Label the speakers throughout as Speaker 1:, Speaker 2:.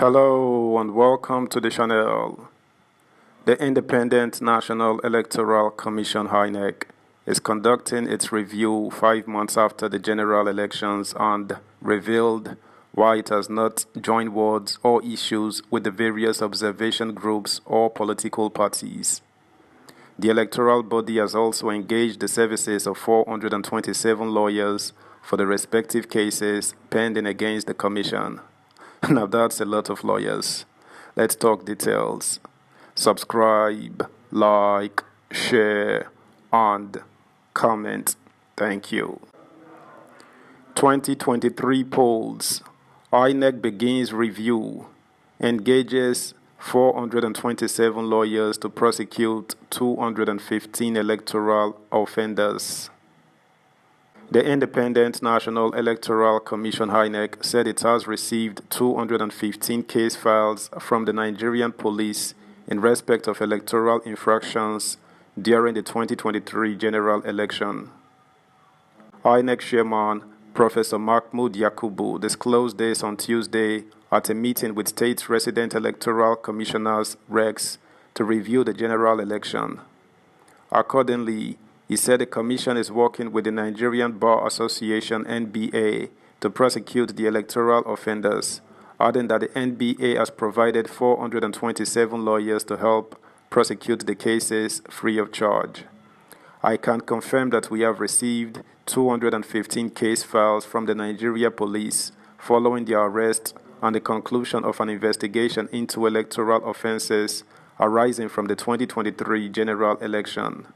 Speaker 1: Hello and welcome to the channel. The Independent National Electoral Commission INEC is conducting its review 5 months after the general elections and revealed why it has not joined words or issues with the various observation groups or political parties. The electoral body has also engaged the services of 427 lawyers for the respective cases pending against the commission. Now that's a lot of lawyers. Let's talk details. Subscribe, like, share, and comment. Thank you. 2023 polls. INEC begins review. Engages 427 lawyers to prosecute 215 electoral offenders. The Independent National Electoral Commission INEC said it has received 215 case files from the Nigerian police in respect of electoral infractions during the 2023 general election. INEC Chairman Professor Mahmoud Yakubu disclosed this on Tuesday at a meeting with state resident electoral commissioners (RECs) to review the general election. Accordingly, he said the commission is working with the Nigerian Bar Association (NBA) to prosecute the electoral offenders, adding that the NBA has provided 427 lawyers to help prosecute the cases free of charge. I can confirm that we have received 215 case files from the Nigeria police following the arrest and the conclusion of an investigation into electoral offenses arising from the 2023 general election.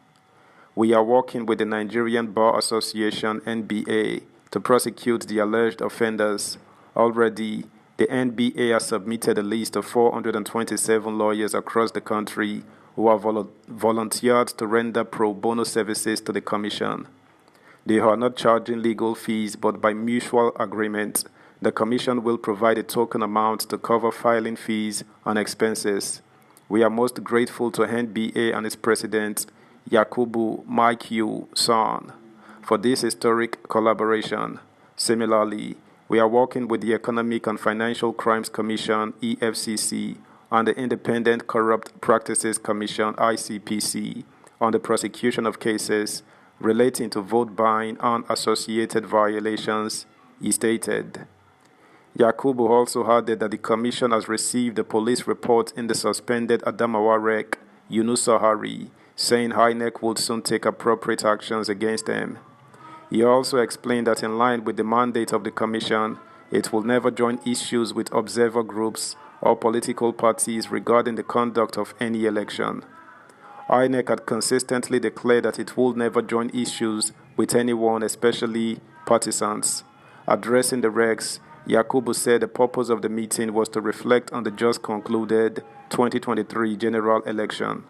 Speaker 1: We are working with the Nigerian Bar Association (NBA) to prosecute the alleged offenders. Already, the NBA has submitted a list of 427 lawyers across the country who have volunteered to render pro bono services to the Commission. They are not charging legal fees, but by mutual agreement, the Commission will provide a token amount to cover filing fees and expenses. We are most grateful to NBA and its president, Yakubu son, for this historic collaboration. Similarly, we are working with the Economic and Financial Crimes Commission (EFCC) and the Independent Corrupt Practices Commission (ICPC) on the prosecution of cases relating to vote buying and associated violations, he stated. Yakubu also added that the Commission has received a police report in the suspended Adamawa REC, Yunusa Hari, saying INEC would soon take appropriate actions against them. He also explained that in line with the mandate of the Commission, it will never join issues with observer groups or political parties regarding the conduct of any election. INEC had consistently declared that it would never join issues with anyone, especially partisans. Addressing the RECs, Yakubu said the purpose of the meeting was to reflect on the just concluded 2023 general election.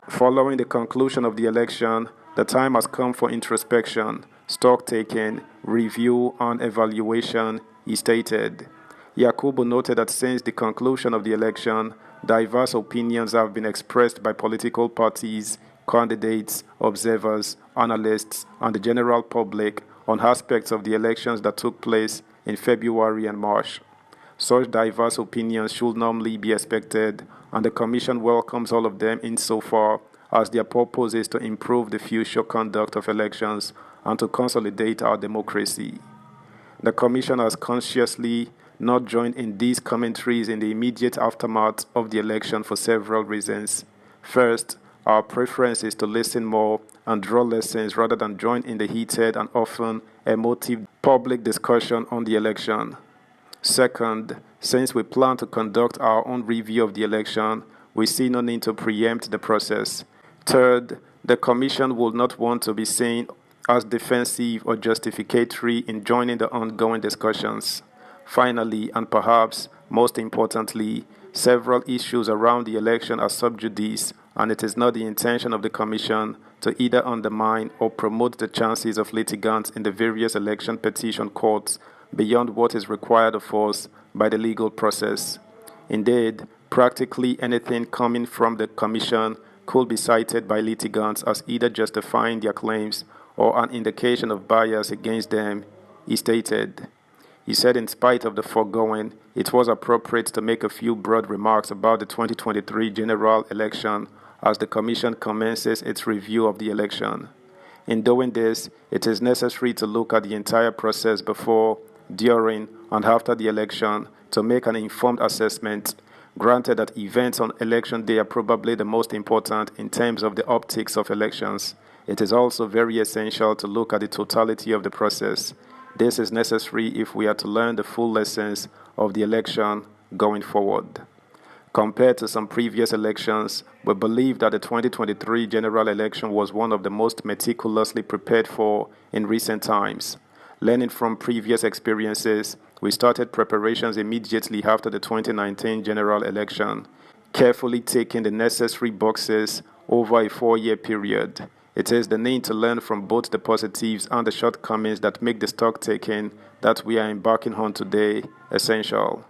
Speaker 1: Following the conclusion of the election, the time has come for introspection, stock-taking, review, and evaluation, he stated. Yakubu noted that since the conclusion of the election, diverse opinions have been expressed by political parties, candidates, observers, analysts, and the general public on aspects of the elections that took place in February and March. Such diverse opinions should normally be expected, and the Commission welcomes all of them insofar as their purpose is to improve the future conduct of elections and to consolidate our democracy. The Commission has consciously not joined in these commentaries in the immediate aftermath of the election for several reasons. First, our preference is to listen more and draw lessons rather than join in the heated and often emotive public discussion on the election. Second, since we plan to conduct our own review of the election, we see no need to preempt the process. Third, the Commission would not want to be seen as defensive or justificatory in joining the ongoing discussions. Finally, and perhaps most importantly, several issues around the election are sub judice, and it is not the intention of the Commission to either undermine or promote the chances of litigants in the various election petition courts beyond what is required of us by the legal process. Indeed, practically anything coming from the Commission could be cited by litigants as either justifying their claims or an indication of bias against them, he stated. He said in spite of the foregoing, it was appropriate to make a few broad remarks about the 2023 general election as the Commission commences its review of the election. In doing this, it is necessary to look at the entire process before, during, and after the election to make an informed assessment. Granted that events on election day are probably the most important in terms of the optics of elections, it is also very essential to look at the totality of the process. This is necessary if we are to learn the full lessons of the election going forward. Compared to some previous elections, we believe that the 2023 general election was one of the most meticulously prepared for in recent times. Learning from previous experiences, we started preparations immediately after the 2019 general election, carefully taking the necessary boxes over a 4-year period. It is the need to learn from both the positives and the shortcomings that make the stock-taking that we are embarking on today essential.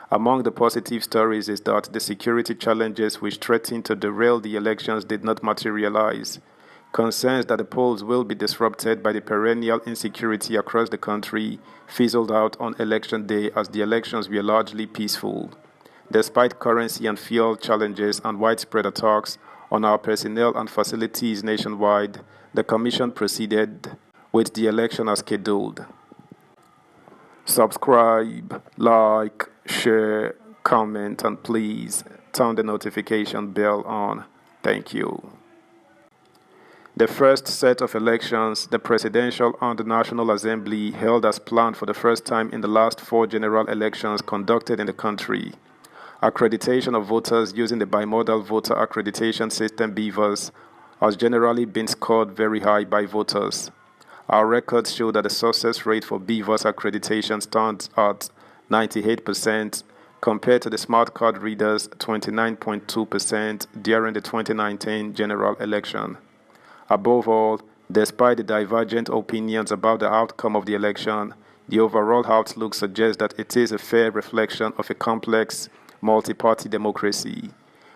Speaker 1: Among the positive stories is that the security challenges which threatened to derail the elections did not materialize. Concerns that the polls will be disrupted by the perennial insecurity across the country fizzled out on election day as the elections were largely peaceful. Despite currency and fuel challenges and widespread attacks on our personnel and facilities nationwide, the Commission proceeded with the election as scheduled. Subscribe, like, share, comment, and please turn the notification bell on. Thank you. The first set of elections, the Presidential and the National Assembly, held as planned for the first time in the last 4 general elections conducted in the country. Accreditation of voters using the bimodal voter accreditation system (BVAS) has generally been scored very high by voters. Our records show that the success rate for BVAS accreditation stands at 98% compared to the smart card readers 29.2% during the 2019 general election. Above all, despite the divergent opinions about the outcome of the election, the overall outlook suggests that it is a fair reflection of a complex, multi-party democracy.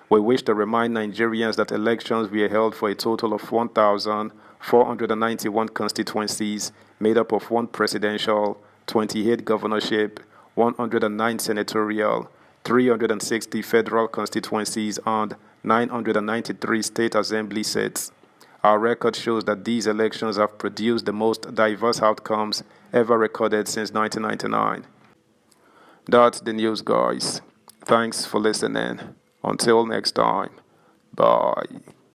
Speaker 1: We wish to remind Nigerians that elections were held for a total of 1,491 constituencies made up of 1 presidential, 28 governorship, 109 senatorial, 360 federal constituencies, and 993 state assembly seats. Our record shows that these elections have produced the most diverse outcomes ever recorded since 1999. That's the news, guys. Thanks for listening. Until next time. Bye.